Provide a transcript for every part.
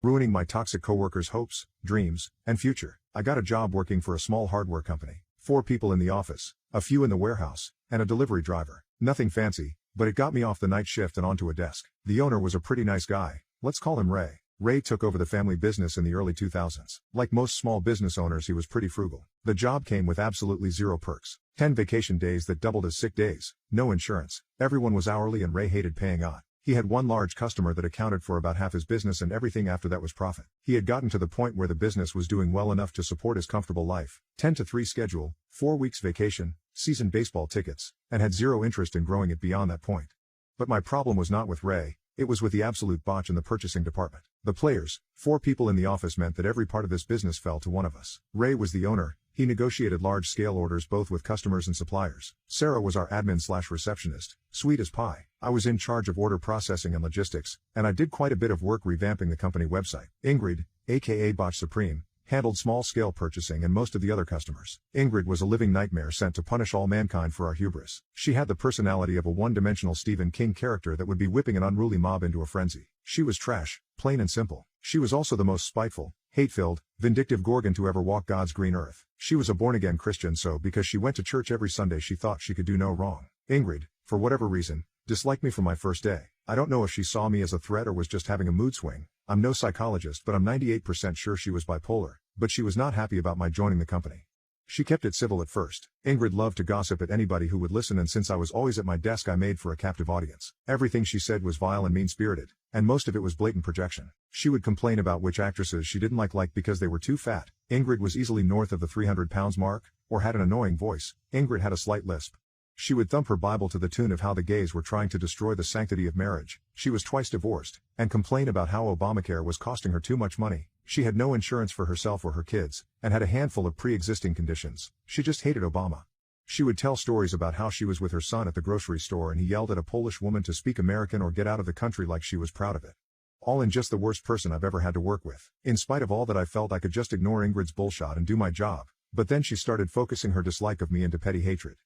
ruining my toxic coworkers' hopes, dreams, and future. I got a job working for a small hardware company. 4 people in the office, a few in the warehouse, and a delivery driver. Nothing fancy, but it got me off the night shift and onto a desk. The owner was a pretty nice guy. Let's call him Ray. Ray took over the family business in the early 2000s. Like most small business owners, he was pretty frugal. The job came with absolutely zero perks. 10 vacation days that doubled as sick days. No insurance. Everyone was hourly and Ray hated paying odd. He had one large customer that accounted for about half his business, and everything after that was profit. He had gotten to the point where the business was doing well enough to support his comfortable life. 10-3 schedule, 4 weeks vacation, season baseball tickets, and had zero interest in growing it beyond that point. But my problem was not with Ray. It was with the absolute botch in the purchasing department. The players, 4 people in the office, meant that every part of this business fell to one of us. Ray was the owner. He negotiated large-scale orders both with customers and suppliers. Sarah was our admin/receptionist, sweet as pie. I was in charge of order processing and logistics, and I did quite a bit of work revamping the company website. Ingrid, aka Botch Supreme, handled small-scale purchasing and most of the other customers. Ingrid was a living nightmare sent to punish all mankind for our hubris. She had the personality of a one-dimensional Stephen King character that would be whipping an unruly mob into a frenzy. She was trash, plain and simple. She was also the most spiteful, hate-filled, vindictive gorgon to ever walk God's green earth. She was a born-again Christian, so because she went to church every Sunday she thought she could do no wrong. Ingrid, for whatever reason, disliked me from my first day. I don't know if she saw me as a threat or was just having a mood swing. I'm no psychologist, but I'm 98% sure she was bipolar, but she was not happy about my joining the company. She kept it civil at first. Ingrid loved to gossip at anybody who would listen, and since I was always at my desk I made for a captive audience. Everything she said was vile and mean-spirited, and most of it was blatant projection. She would complain about which actresses she didn't like because they were too fat. Ingrid was easily north of the 300 pounds mark, or had an annoying voice. Ingrid had a slight lisp. She would thump her Bible to the tune of how the gays were trying to destroy the sanctity of marriage. She was twice divorced, and complained about how Obamacare was costing her too much money. She had no insurance for herself or her kids, and had a handful of pre-existing conditions. She just hated Obama. She would tell stories about how she was with her son at the grocery store and he yelled at a Polish woman to speak American or get out of the country like she was proud of it. All in just the worst person I've ever had to work with. In spite of all that, I felt I could just ignore Ingrid's bullshit and do my job, but then she started focusing her dislike of me into petty hatred.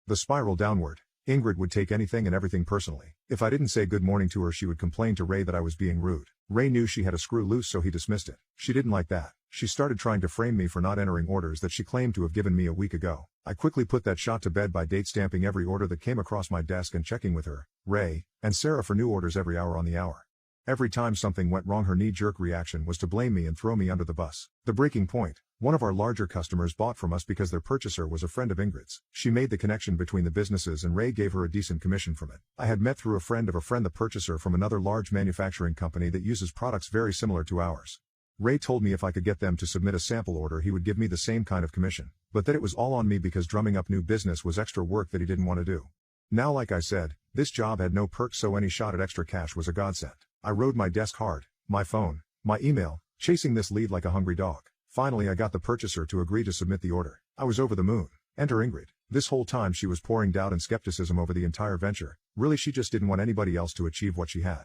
The spiral downward. Ingrid would take anything and everything personally. If I didn't say good morning to her, she would complain to Ray that I was being rude. Ray knew she had a screw loose, so he dismissed it. She didn't like that. She started trying to frame me for not entering orders that she claimed to have given me a week ago. I quickly put that shot to bed by date stamping every order that came across my desk and checking with her, Ray, and Sarah for new orders every hour on the hour. Every time something went wrong, her knee-jerk reaction was to blame me and throw me under the bus. The breaking point. One of our larger customers bought from us because their purchaser was a friend of Ingrid's. She made the connection between the businesses and Ray gave her a decent commission from it. I had met through a friend of a friend the purchaser from another large manufacturing company that uses products very similar to ours. Ray told me if I could get them to submit a sample order he would give me the same kind of commission, but that it was all on me because drumming up new business was extra work that he didn't want to do. Now, like I said, this job had no perks, so any shot at extra cash was a godsend. I rode my desk hard, my phone, my email, chasing this lead like a hungry dog. Finally I got the purchaser to agree to submit the order. I was over the moon. Enter Ingrid. This whole time she was pouring doubt and skepticism over the entire venture. Really, she just didn't want anybody else to achieve what she had.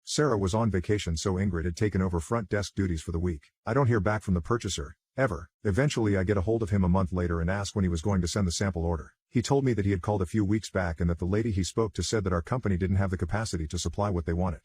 Sarah was on vacation, so Ingrid had taken over front desk duties for the week. I don't hear back from the purchaser, ever. Eventually I get a hold of him a month later and ask when he was going to send the sample order. He told me that he had called a few weeks back and that the lady he spoke to said that our company didn't have the capacity to supply what they wanted.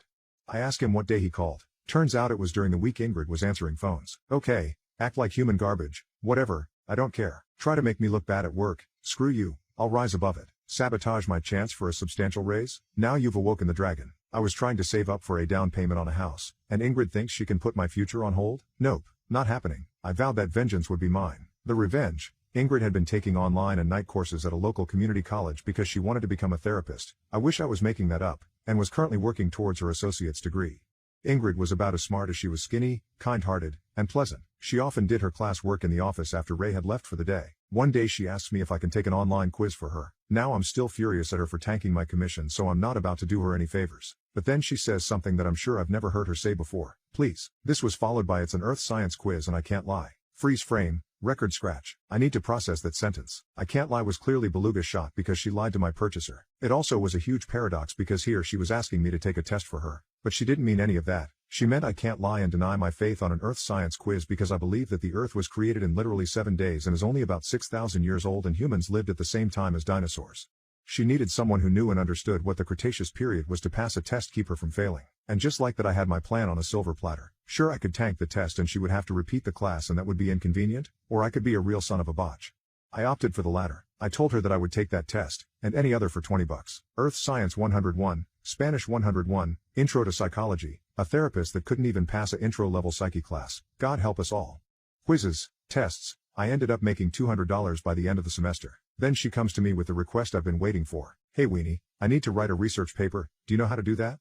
I asked him what day he called. Turns out it was during the week Ingrid was answering phones. Okay. Act like human garbage, whatever, I don't care. Try to make me look bad at work, screw you, I'll rise above it. Sabotage my chance for a substantial raise? Now you've awoken the dragon. I was trying to save up for a down payment on a house, and Ingrid thinks she can put my future on hold? Nope, not happening. I vowed that vengeance would be mine. The revenge. Ingrid had been taking online and night courses at a local community college because she wanted to become a therapist. I wish I was making that up, and was currently working towards her associate's degree. Ingrid was about as smart as she was skinny, kind-hearted, and pleasant. She often did her class work in the office after Ray had left for the day. One day she asks me if I can take an online quiz for her. Now I'm still furious at her for tanking my commission, so I'm not about to do her any favors. But then she says something that I'm sure I've never heard her say before. Please. This was followed by it's an earth science quiz and I can't lie. Freeze frame, record scratch. I need to process that sentence. I can't lie was clearly beluga shot because she lied to my purchaser. It also was a huge paradox because here she was asking me to take a test for her. But she didn't mean any of that. She meant I can't lie and deny my faith on an earth science quiz because I believe that the earth was created in literally 7 days and is only about 6,000 years old and humans lived at the same time as dinosaurs. She needed someone who knew and understood what the Cretaceous period was to pass a test, keep her from failing. And just like that I had my plan on a silver platter. Sure, I could tank the test and she would have to repeat the class and that would be inconvenient, or I could be a real son of a botch. I opted for the latter. I told her that I would take that test, and any other for $20. Earth Science 101, Spanish 101, Intro to Psychology, a therapist that couldn't even pass a intro-level psyche class. God help us all. Quizzes, tests, I ended up making $200 by the end of the semester. Then she comes to me with the request I've been waiting for. Hey weenie, I need to write a research paper, do you know how to do that?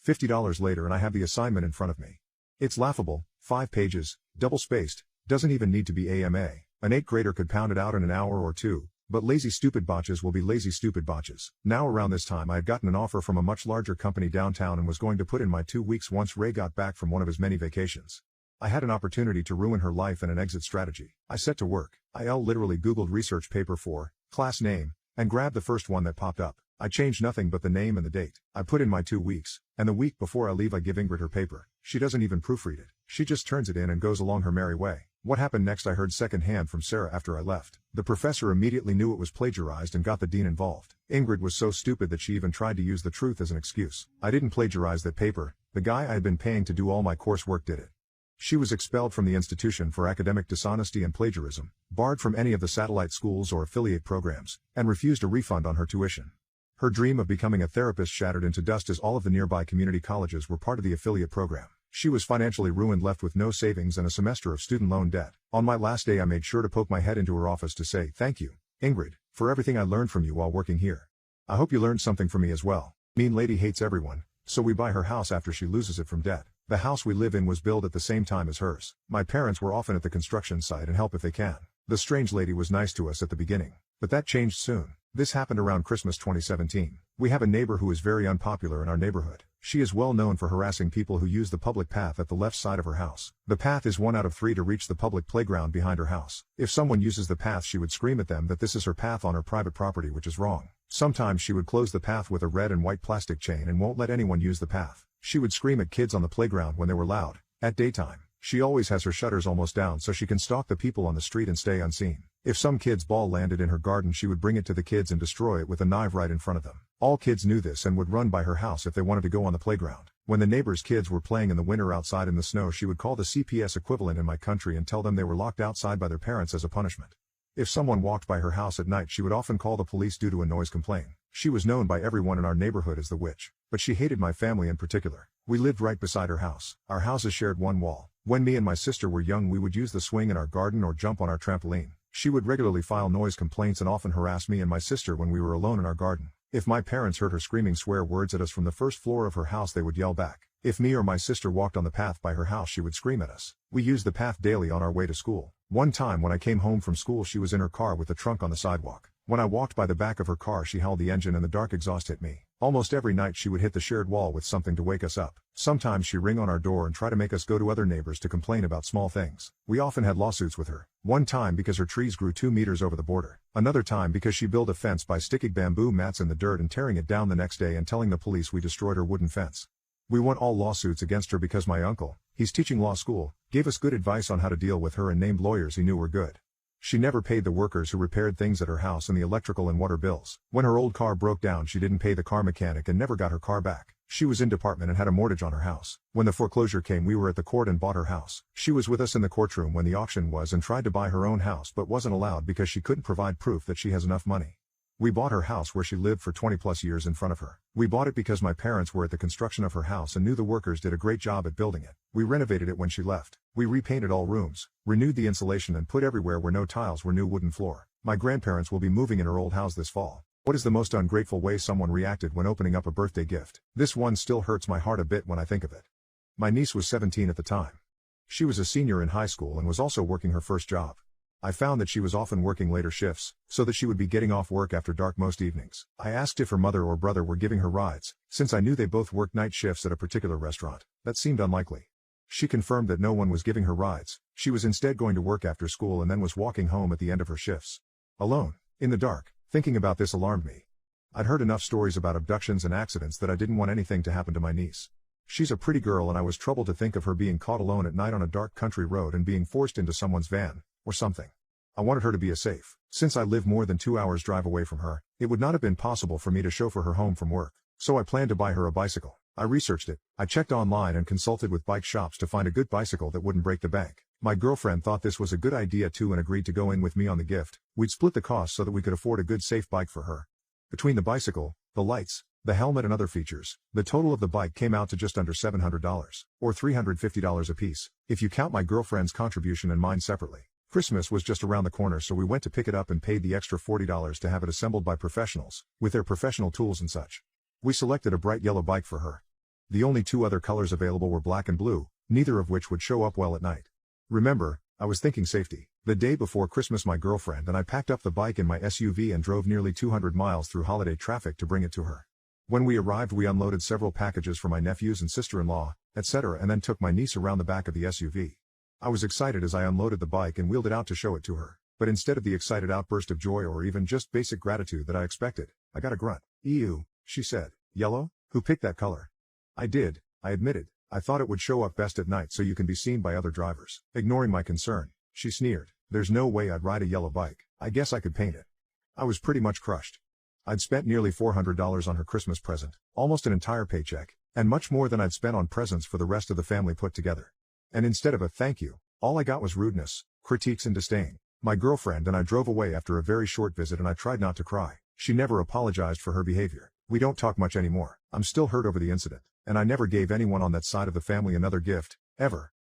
$50 later and I have the assignment in front of me. It's laughable, 5 pages, double-spaced, doesn't even need to be AMA. An 8th grader could pound it out in an hour or two, but lazy stupid botches will be lazy stupid botches. Now around this time I had gotten an offer from a much larger company downtown and was going to put in my 2 weeks once Ray got back from one of his many vacations. I had an opportunity to ruin her life and an exit strategy. I set to work. I literally googled research paper for, class name, and grabbed the first one that popped up. I changed nothing but the name and the date. I put in my 2 weeks, and the week before I leave I give Ingrid her paper. She doesn't even proofread it. She just turns it in and goes along her merry way. What happened next I heard secondhand from Sarah after I left. The professor immediately knew it was plagiarized and got the dean involved. Ingrid was so stupid that she even tried to use the truth as an excuse. I didn't plagiarize that paper, the guy I had been paying to do all my coursework did it. She was expelled from the institution for academic dishonesty and plagiarism, barred from any of the satellite schools or affiliate programs, and refused a refund on her tuition. Her dream of becoming a therapist shattered into dust as all of the nearby community colleges were part of the affiliate program. She was financially ruined, left with no savings and a semester of student loan debt. On my last day I made sure to poke my head into her office to say, "Thank you, Ingrid, for everything I learned from you while working here. I hope you learned something from me as well." Mean lady hates everyone, so we buy her house after she loses it from debt. The house we live in was built at the same time as hers. My parents were often at the construction site and help if they can. The strange lady was nice to us at the beginning, but that changed soon. This happened around Christmas 2017. We have a neighbor who is very unpopular in our neighborhood. She is well known for harassing people who use the public path at the left side of her house. The path is 1 out of 3 to reach the public playground behind her house. If someone uses the path she would scream at them that this is her path on her private property, which is wrong. Sometimes she would close the path with a red and white plastic chain and won't let anyone use the path. She would scream at kids on the playground when they were loud. At daytime, she always has her shutters almost down so she can stalk the people on the street and stay unseen. If some kid's ball landed in her garden she would bring it to the kids and destroy it with a knife right in front of them. All kids knew this and would run by her house if they wanted to go on the playground. When the neighbors' kids were playing in the winter outside in the snow she would call the CPS equivalent in my country and tell them they were locked outside by their parents as a punishment. If someone walked by her house at night she would often call the police due to a noise complaint. She was known by everyone in our neighborhood as the witch, but she hated my family in particular. We lived right beside her house. Our houses shared one wall. When me and my sister were young we would use the swing in our garden or jump on our trampoline. She would regularly file noise complaints and often harass me and my sister when we were alone in our garden. If my parents heard her screaming swear words at us from the first floor of her house they would yell back. If me or my sister walked on the path by her house she would scream at us. We used the path daily on our way to school. One time when I came home from school she was in her car with the trunk on the sidewalk. When I walked by the back of her car she howled the engine and the dark exhaust hit me. Almost every night she would hit the shared wall with something to wake us up. Sometimes she'd ring on our door and try to make us go to other neighbors to complain about small things. We often had lawsuits with her. One time because her trees grew 2 meters over the border. Another time because she built a fence by sticking bamboo mats in the dirt and tearing it down the next day and telling the police we destroyed her wooden fence. We won all lawsuits against her because my uncle, he's teaching law school, gave us good advice on how to deal with her and named lawyers he knew were good. She never paid the workers who repaired things at her house and the electrical and water bills. When her old car broke down she didn't pay the car mechanic and never got her car back. She was in department and had a mortgage on her house. When the foreclosure came we were at the court and bought her house. She was with us in the courtroom when the auction was and tried to buy her own house but wasn't allowed because she couldn't provide proof that she has enough money. We bought her house where she lived for 20 plus years in front of her. We bought it because my parents were at the construction of her house and knew the workers did a great job at building it. We renovated it when she left. We repainted all rooms, renewed the insulation and put everywhere where no tiles were new wooden floor. My grandparents will be moving in her old house this fall. What is the most ungrateful way someone reacted when opening up a birthday gift? This one still hurts my heart a bit when I think of it. My niece was 17 at the time. She was a senior in high school and was also working her first job. I found that she was often working later shifts, so that she would be getting off work after dark most evenings. I asked if her mother or brother were giving her rides, since I knew they both worked night shifts at a particular restaurant. That seemed unlikely. She confirmed that no one was giving her rides. She was instead going to work after school and then was walking home at the end of her shifts. Alone, in the dark. Thinking about this alarmed me. I'd heard enough stories about abductions and accidents that I didn't want anything to happen to my niece. She's a pretty girl and I was troubled to think of her being caught alone at night on a dark country road and being forced into someone's van, or something. I wanted her to be safe. Since I live more than 2 hours drive away from her, it would not have been possible for me to chauffeur her home from work. So I planned to buy her a bicycle. I researched it. I checked online and consulted with bike shops to find a good bicycle that wouldn't break the bank. My girlfriend thought this was a good idea too and agreed to go in with me on the gift. We'd split the cost so that we could afford a good safe bike for her. Between the bicycle, the lights, the helmet and other features, the total of the bike came out to just under $700, or $350 a piece, if you count my girlfriend's contribution and mine separately. Christmas was just around the corner, so we went to pick it up and paid the extra $40 to have it assembled by professionals, with their professional tools and such. We selected a bright yellow bike for her. The only two other colors available were black and blue, neither of which would show up well at night. Remember, I was thinking safety. The day before Christmas my girlfriend and I packed up the bike in my SUV and drove nearly 200 miles through holiday traffic to bring it to her. When we arrived we unloaded several packages for my nephews and sister-in-law, etc., and then took my niece around the back of the SUV. I was excited as I unloaded the bike and wheeled it out to show it to her, but instead of the excited outburst of joy or even just basic gratitude that I expected, I got a grunt. "Ew," she said. "Yellow? Who picked that color?" "I did," I admitted. "I thought it would show up best at night so you can be seen by other drivers." Ignoring my concern, she sneered. "There's no way I'd ride a yellow bike. I guess I could paint it." I was pretty much crushed. I'd spent nearly $400 on her Christmas present, almost an entire paycheck, and much more than I'd spent on presents for the rest of the family put together. And instead of a thank you, all I got was rudeness, critiques and disdain. My girlfriend and I drove away after a very short visit and I tried not to cry. She never apologized for her behavior. We don't talk much anymore. I'm still hurt over the incident, and I never gave anyone on that side of the family another gift, ever.